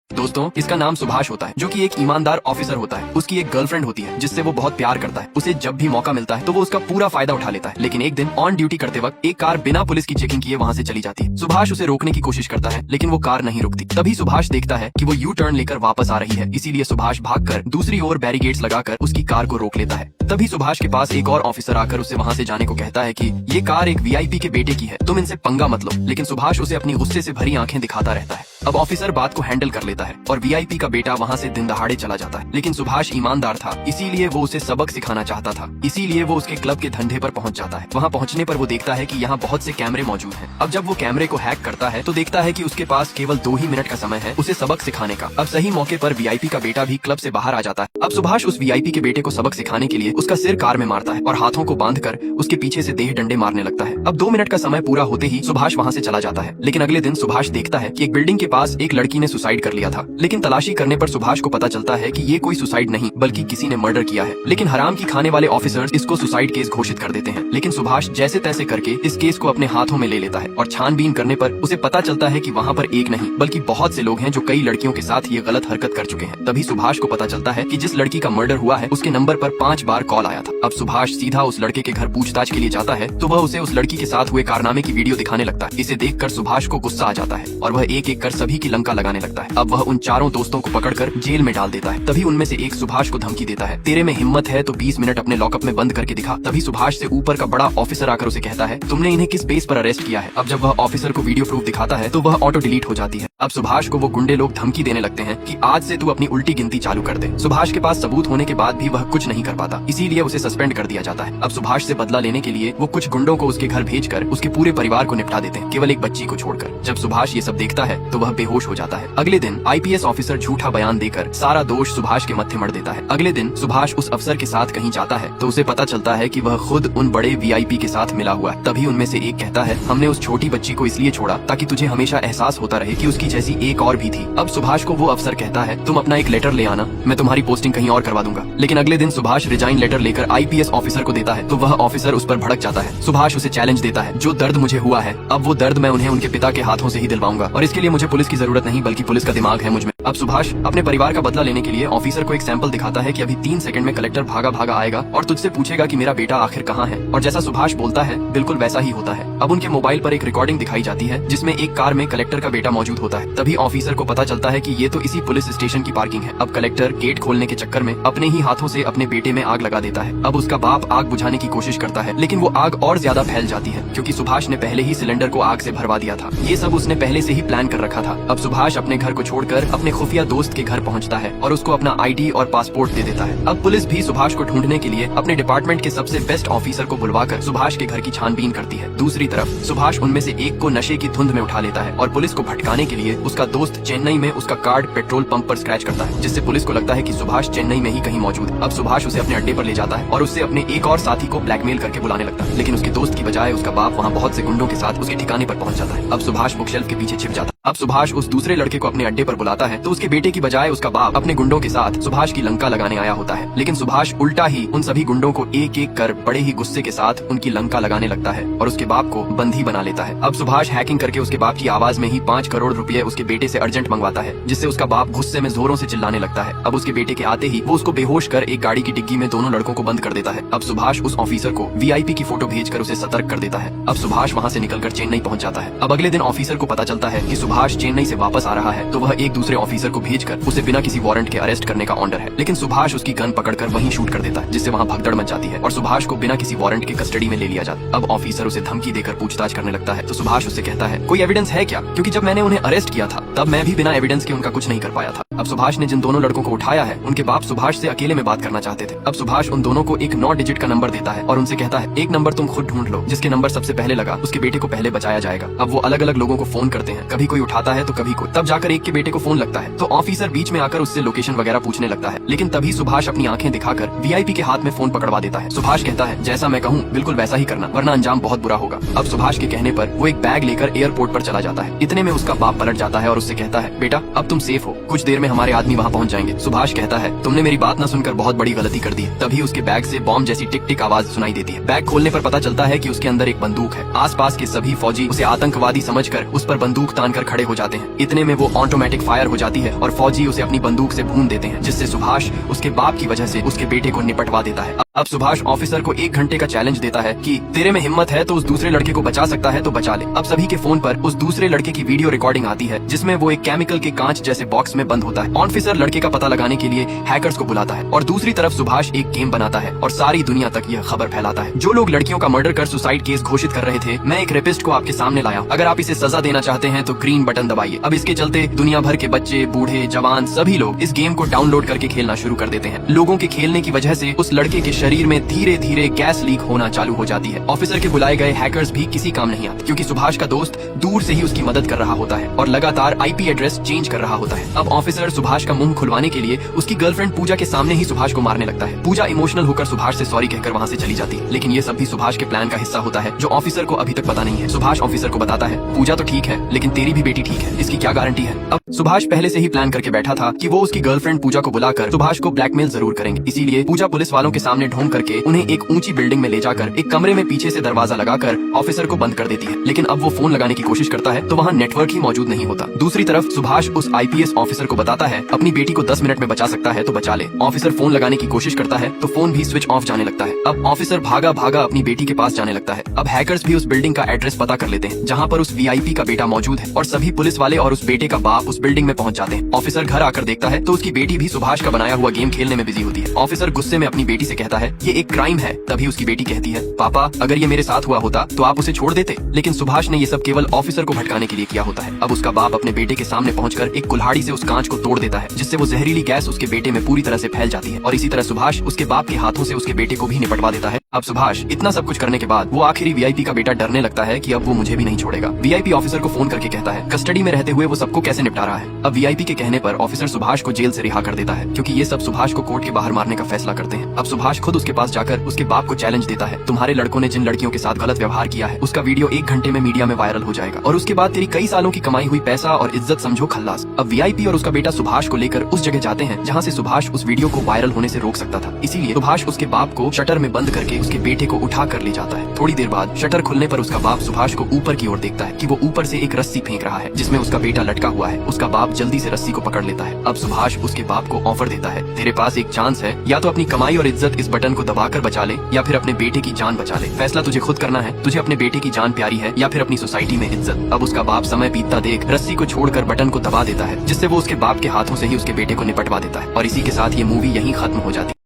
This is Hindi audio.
दोस्तों, इसका नाम सुभाष होता है, जो कि एक ईमानदार ऑफिसर होता है। उसकी एक गर्लफ्रेंड होती है जिससे वो बहुत प्यार करता है। उसे जब भी मौका मिलता है तो वो उसका पूरा फायदा उठा लेता है। लेकिन एक दिन ऑन ड्यूटी करते वक्त एक कार बिना पुलिस की चेकिंग किए वहाँ से चली जाती है। सुभाष उसे रोकने की कोशिश करता है, लेकिन वो कार नहीं रुकती। तभी सुभाष देखता है कि वो यू टर्न लेकर वापस आ रही है, इसीलिए सुभाष भागकर दूसरी ओर बैरिकेड्स लगाकर उसकी कार को रोक लेता है। तभी सुभाष के पास एक और ऑफिसर आकर उसे वहाँ से जाने को कहता है कि ये कार एक वीआईपी के बेटे की है, तुम इनसे पंगा मत लो। लेकिन सुभाष उसे अपनी गुस्से से भरी आंखें दिखाता रहता है। अब ऑफिसर बात को हैंडल कर लेता है और वीआईपी का बेटा वहाँ से दिन दहाड़े चला जाता है। लेकिन सुभाष ईमानदार था, इसीलिए वो उसे सबक सिखाना चाहता था। इसीलिए वो उसके क्लब के धंधे पर पहुँच जाता है। वहाँ पहुँचने पर वो देखता है कि यहाँ बहुत से कैमरे मौजूद हैं। अब जब वो कैमरे को हैक करता है तो देखता है कि उसके पास केवल 2 ही मिनट का समय है उसे सबक सिखाने का। अब सही मौके पर वीआईपी का बेटा भी क्लब से बाहर आ जाता है। अब सुभाष उस वीआईपी के बेटे को सबक सिखाने के लिए उसका सिर कार में मारता है और हाथों को बांधकर उसके पीछे से देह डंडे मारने लगता है। अब 2 मिनट का समय पूरा होते ही सुभाष वहाँ से चला जाता है। लेकिन अगले दिन सुभाष देखता है कि एक बिल्डिंग के पास एक लड़की ने सुसाइड कर लिया था। लेकिन तलाशी करने पर सुभाष को पता चलता है कि ये कोई सुसाइड नहीं बल्कि किसी ने मर्डर किया है। लेकिन हराम की खाने वाले ऑफिसर्स इसको सुसाइड केस घोषित कर देते हैं। लेकिन सुभाष जैसे तैसे करके इस केस को अपने हाथों में ले लेता है और छानबीन करने पर उसे पता चलता है कि वहाँ पर एक नहीं बल्कि बहुत से लोग हैं जो कई लड़कियों के साथ ये गलत हरकत कर चुके हैं। तभी सुभाष को पता चलता है कि जिस लड़की का मर्डर हुआ है उसके नंबर पर 5 बार कॉल आया था। अब सुभाष सीधा उस लड़के के घर पूछताछ के लिए जाता है तो वह उसे उस लड़की के साथ हुए कारनामे की वीडियो दिखाने लगता है। इसे देखकर सुभाष को गुस्सा आ जाता है और वह एक एक कर सभी की लंका लगाने लगता है। अब वह उन चारों दोस्तों को पकड़कर जेल में डाल देता है। तभी उनमें से एक सुभाष को धमकी देता है, तेरे में हिम्मत है तो 20 मिनट अपने लॉकअप में बंद करके दिखा। तभी सुभाष से ऊपर का बड़ा ऑफिसर आकर उसे कहता है, तुमने इन्हें किस बेस पर अरेस्ट किया है। अब जब वह ऑफिसर को वीडियो प्रूफ दिखाता है तो वह ऑटो डिलीट हो जाती है। अब सुभाष को वो गुंडे लोग धमकी देने लगते हैं कि आज से तू अपनी उल्टी गिनती चालू कर दे। सुभाष के पास सबूत होने के बाद भी वह कुछ नहीं कर पाता, इसीलिए उसे सस्पेंड कर दिया जाता है। अब सुभाष से बदला लेने के लिए वो कुछ गुंडों को उसके घर भेजकर उसके पूरे परिवार को निपटा देते हैं, केवल एक बच्ची को छोड़कर। जब सुभाष ये सब देखता है तो वह बेहोश हो जाता है। अगले दिन आईपीएस ऑफिसर झूठा बयान देकर सारा दोष सुभाष के मत्थे मढ़ देता है। अगले दिन सुभाष उस अफसर के साथ कहीं जाता है तो उसे पता चलता है कि वह खुद उन बड़े वीआईपी के साथ मिला हुआ है। तभी उनमें से एक कहता है, हमने उस छोटी बच्ची को इसलिए छोड़ा ताकि तुझे हमेशा एहसास होता रहे कि उसकी जैसी एक और भी थी। अब सुभाष को वो अफसर कहता है, तुम अपना एक लेटर ले आना, मैं तुम्हारी पोस्टिंग कहीं और करवा दूंगा। लेकिन अगले दिन सुभाष रिजाइन लेटर लेकर आईपीएस ऑफिसर को देता है तो वह ऑफिसर उस पर भड़क जाता है। सुभाष उसे चैलेंज देता है, जो दर्द मुझे हुआ है अब वो दर्द मैं उन्हें उनके पिता के हाथों से ही दिलवाऊंगा और इसके लिए मुझे पुलिस की जरूरत नहीं बल्कि पुलिस का दिमाग है मुझमें। अब सुभाष अपने परिवार का बदला लेने के लिए ऑफिसर को एक सैंपल दिखाता है कि अभी 3 सेकंड में कलेक्टर भागा भागा आएगा और तुझसे पूछेगा कि मेरा बेटा आखिर कहाँ है। और जैसा सुभाष बोलता है बिल्कुल वैसा ही होता है। अब उनके मोबाइल पर एक रिकॉर्डिंग दिखाई जाती है जिसमें एक कार में कलेक्टर का बेटा मौजूद होता है। तभी ऑफिसर को पता चलता है कि ये तो इसी पुलिस स्टेशन की पार्किंग है। अब कलेक्टर गेट खोलने के चक्कर में अपने ही हाथों से अपने बेटे में आग लगा देता है। अब उसका बाप आग बुझाने की कोशिश करता है लेकिन वो आग और ज्यादा फैल जाती है क्योंकि सुभाष ने पहले ही सिलेंडर को आग से भरवा दिया था। ये सब उसने पहले से ही प्लान कर रखा था। अब सुभाष अपने घर को छोड़कर अपने खुफिया दोस्त के घर पहुंचता है और उसको अपना आईडी और पासपोर्ट दे देता है। अब पुलिस भी सुभाष को ढूंढने के लिए अपने डिपार्टमेंट के सबसे बेस्ट ऑफिसर को बुलवाकर सुभाष के घर की छानबीन करती है। दूसरी तरफ सुभाष उनमें से एक को नशे की धुंध में उठा लेता है और पुलिस को भटकाने के लिए उसका दोस्त चेन्नई में उसका कार्ड पेट्रोल पंप पर स्क्रैच करता है, जिससे पुलिस को लगता है कि सुभाष चेन्नई में ही कहीं मौजूद है। अब सुभाष उसे अपने अड्डे पर ले जाता है और उससे अपने एक और साथी को ब्लैकमेल करके बुलाने लगता है। लेकिन उसके दोस्त की बजाय उसका बाप वहाँ बहुत से गुंडों के साथ उसके ठिकाने पर पहुंच जाता है। अब सुभाष बुकशेल्फ के पीछे छिप जाता है। अब सुभाष उस दूसरे लड़के को अपने अड्डे पर बुलाता है तो उसके बेटे की बजाय उसका बाप अपने गुंडों के साथ सुभाष की लंका लगाने आया होता है। लेकिन सुभाष उल्टा ही उन सभी गुंडों को एक एक कर बड़े ही गुस्से के साथ उनकी लंका लगाने लगता है और उसके बाप को बंदी बना लेता है। अब सुभाष हैकिंग करके उसके बाप की आवाज में ही 5 करोड़ रुपए उसके बेटे से अर्जेंट मंगवाता है, जिससे उसका बाप गुस्से में जोरों से चिल्लाने लगता है। अब उसके बेटे के आते ही वो उसको बेहोश कर एक गाड़ी की डिग्गी में दोनों लड़कों को बंद कर देता है। अब सुभाष उस ऑफिसर को वीआईपी की फोटो भेजकर उसे सतर्क कर देता है। अब सुभाष वहाँ से निकलकर चेन्नई पहुँच जाता है। अब अगले दिन ऑफिसर को पता चलता है कि सुभाष चेन्नई से वापस आ रहा है तो वह एक दूसरे ऑफिसर को भेजकर उसे बिना किसी वारंट के अरेस्ट करने का ऑर्डर है। लेकिन सुभाष उसकी गन पकड़कर वहीं शूट कर देता है, जिससे वहाँ भगदड़ मच जाती है और सुभाष को बिना किसी वारंट के कस्टडी में ले लिया जाता है। अब ऑफिसर उसे धमकी देकर पूछताछ करने लगता है तो सुभाष उससे कहता है, कोई एविडेंस है क्या, क्योंकि जब मैंने उन्हें अरेस्ट किया था तब मैं भी बिना एविडेंस के उनका कुछ नहीं कर पाया था। अब सुभाष ने जिन दोनों लड़कों को उठाया है उनके बाप सुभाष से अकेले में बात करना चाहते थे। अब सुभाष उन दोनों को एक 9 डिजिट का नंबर देता है और उनसे कहता है, एक नंबर तुम खुद ढूंढ लो, जिसके नंबर सबसे पहले लगा उसके बेटे को पहले बचाया जाएगा। अब वो अलग अलग लोगों को फोन करते हैं, कभी कोई उठाता है तो कभी कोई। तब जाकर एक के बेटे को फोन लगता है तो ऑफिसर बीच में आकर उससे लोकेशन वगैरह पूछने लगता है। लेकिन तभी सुभाष अपनी आंखें दिखाकर वीआईपी के हाथ में फोन पकड़वा देता है। सुभाष कहता है, जैसा मैं कहूँ बिल्कुल वैसा ही करना वरना अंजाम बहुत बुरा होगा। अब सुभाष के कहने पर वो एक बैग लेकर एयरपोर्ट पर चला जाता है। इतने में उसका बाप पलट जाता है और उससे कहता है, बेटा अब तुम सेफ हो, कुछ देर में हमारे आदमी वहाँ पहुँच जाएंगे। सुभाष कहता है, तुमने मेरी बात न सुनकर बहुत बड़ी गलती कर दी है। तभी उसके बैग से बॉम्ब जैसी टिक टिक आवाज सुनाई देती है। बैग खोलने पर पता चलता है कि उसके अंदर एक बंदूक है। आसपास के सभी फौजी उसे आतंकवादी समझकर उस पर बंदूक तान कर खड़े हो जाते हैं। इतने में वो ऑटोमेटिक फायर हो जाती है और फौजी उसे अपनी बंदूक से भून देते हैं, जिससे सुभाष उसके बाप की वजह से उसके बेटे को निपटवा देता है। अब सुभाष ऑफिसर को 1 घंटे का चैलेंज देता है कि तेरे में हिम्मत है तो उस दूसरे लड़के को बचा सकता है तो बचा ले। अब सभी के फोन पर उस दूसरे लड़के की वीडियो रिकॉर्डिंग आती है, जिसमें वो एक केमिकल के कांच जैसे बॉक्स में बंद होता है। ऑफिसर लड़के का पता लगाने के लिए हैकर्स को बुलाता है और दूसरी तरफ सुभाष एक गेम बनाता है और सारी दुनिया तक यह खबर फैलाता है। जो लोग लड़कियों का मर्डर कर सुसाइड केस घोषित कर रहे थे, मैं एक रेपिस्ट को आपके सामने लाया। अगर आप इसे सजा देना चाहते हैं तो ग्रीन बटन दबाइए। अब इसके चलते दुनिया भर के बच्चे, बूढ़े, जवान सभी लोग इस गेम को डाउनलोड करके खेलना शुरू कर देते हैं। लोगों के खेलने की वजह से उस लड़के के शरीर में धीरे धीरे गैस लीक होना चालू हो जाती है। ऑफिसर के बुलाए गए हैकर्स भी किसी काम नहीं आते, क्योंकि सुभाष का दोस्त दूर से ही उसकी मदद कर रहा होता है और लगातार आईपी एड्रेस चेंज कर रहा होता है। अब ऑफिसर सुभाष का मुंह खुलवाने के लिए उसकी गर्लफ्रेंड पूजा के सामने ही सुभाष को मारने लगता है। पूजा इमोशनल होकर सुभाष से सॉरी कहकर वहाँ से चली जाती है, लेकिन ये सब भी सुभाष के प्लान का हिस्सा होता है, जो ऑफिसर को अभी तक पता नहीं है। सुभाष ऑफिसर को बताता है, पूजा तो ठीक है लेकिन तेरी भी बेटी ठीक है, इसकी क्या गारंटी है। अब सुभाष पहले से ही प्लान करके बैठा था कि वो उसकी गर्लफ्रेंड पूजा को बुलाकर सुभाष को ब्लैकमेल जरूर करेंगे। इसीलिए पूजा पुलिस वालों के सामने ढोंग करके उन्हें एक ऊंची बिल्डिंग में ले जाकर एक कमरे में पीछे से दरवाजा लगाकर ऑफिसर को बंद कर देती है। लेकिन अब वो फोन लगाने की कोशिश करता है तो वहाँ नेटवर्क ही मौजूद नहीं होता। दूसरी तरफ सुभाष उस आईपीएस ऑफिसर को बताता है अपनी बेटी को 10 मिनट में बचा सकता है तो बचा ले। ऑफिसर फोन लगाने की कोशिश करता है तो फोन भी स्विच ऑफ जाने लगता है। अब ऑफिसर भागा भागा अपनी बेटी के पास जाने लगता है। अब हैकर्स भी उस बिल्डिंग का एड्रेस पता कर लेते हैं जहाँ पर उस वीआईपी का बेटा मौजूद है और सभी पुलिस वाले और उस बेटे का बाप उस बिल्डिंग में पहुंच जाते हैं। ऑफिसर घर आकर देखता है तो उसकी बेटी भी सुभाष का बनाया हुआ गेम खेलने में बिजी होती है। ऑफिसर गुस्से में अपनी बेटी से कहता है ये एक क्राइम है। तभी उसकी बेटी कहती है, पापा अगर ये मेरे साथ हुआ होता तो आप उसे छोड़ देते। लेकिन सुभाष ने ये सब केवल ऑफिसर को भटकाने के लिए किया होता है। अब उसका बाप अपने बेटे के सामने पहुंचकर एक कुल्हाड़ी से उस कांच को तोड़ देता है, जिससे वो जहरीली गैस उसके बेटे में पूरी तरह से फैल जाती है और इसी तरह सुभाष उसके बाप के हाथों से उसके बेटे को भी निपटवा देता है। अब सुभाष इतना सब कुछ करने के बाद वो आखिरी वीआईपी का बेटा डरने लगता है कि अब वो मुझे भी नहीं छोड़ेगा। वीआईपी ऑफिसर को फोन करके कहता है कस्टडी में रहते हुए वो सबको कैसे निपटा रहा है। अब वीआईपी के कहने पर ऑफिसर सुभाष को जेल से रिहा कर देता है, क्योंकि ये सब सुभाष को कोर्ट के बाहर मारने का फैसला करते हैं। अब सुभाष खुद उसके पास जाकर उसके बाप को चैलेंज देता है, तुम्हारे लड़कों ने जिन लड़कियों के साथ गलत व्यवहार किया है उसका वीडियो 1 घंटे में मीडिया में वायरल हो जाएगा और उसके बाद तेरी कई सालों की कमाई हुई पैसा और इज्जत समझो खल्लास। अब वीआईपी और उसका बेटा सुभाष को लेकर उस जगह जाते हैं जहाँ से सुभाष उस वीडियो को वायरल होने से रोक सकता था। इसीलिए सुभाष उसके बाप को शटर में बंद करके उसके बेटे को उठा कर ले जाता है। थोड़ी देर बाद शटर खुलने पर उसका बाप सुभाष को ऊपर की ओर देखता है कि वो ऊपर से एक रस्सी फेंक रहा है जिसमें उसका बेटा लटका हुआ है। उसका बाप जल्दी से रस्सी को पकड़ लेता है। अब सुभाष उसके बाप को ऑफर देता है, तेरे पास एक चांस है, या तो अपनी कमाई और इज्जत इस बटन को दबाकर बचा ले या फिर अपने बेटे की जान बचा ले। फैसला तुझे खुद करना है, तुझे अपने बेटे की जान प्यारी है या फिर अपनी सोसाइटी में इज्जत। अब उसका बाप समय बीतता देख रस्सी को छोड़कर बटन को दबा देता है, जिससे वो उसके बाप के हाथों से ही उसके बेटे को निपटवा देता है और इसी के साथ ये मूवी यहीं खत्म हो जाती है।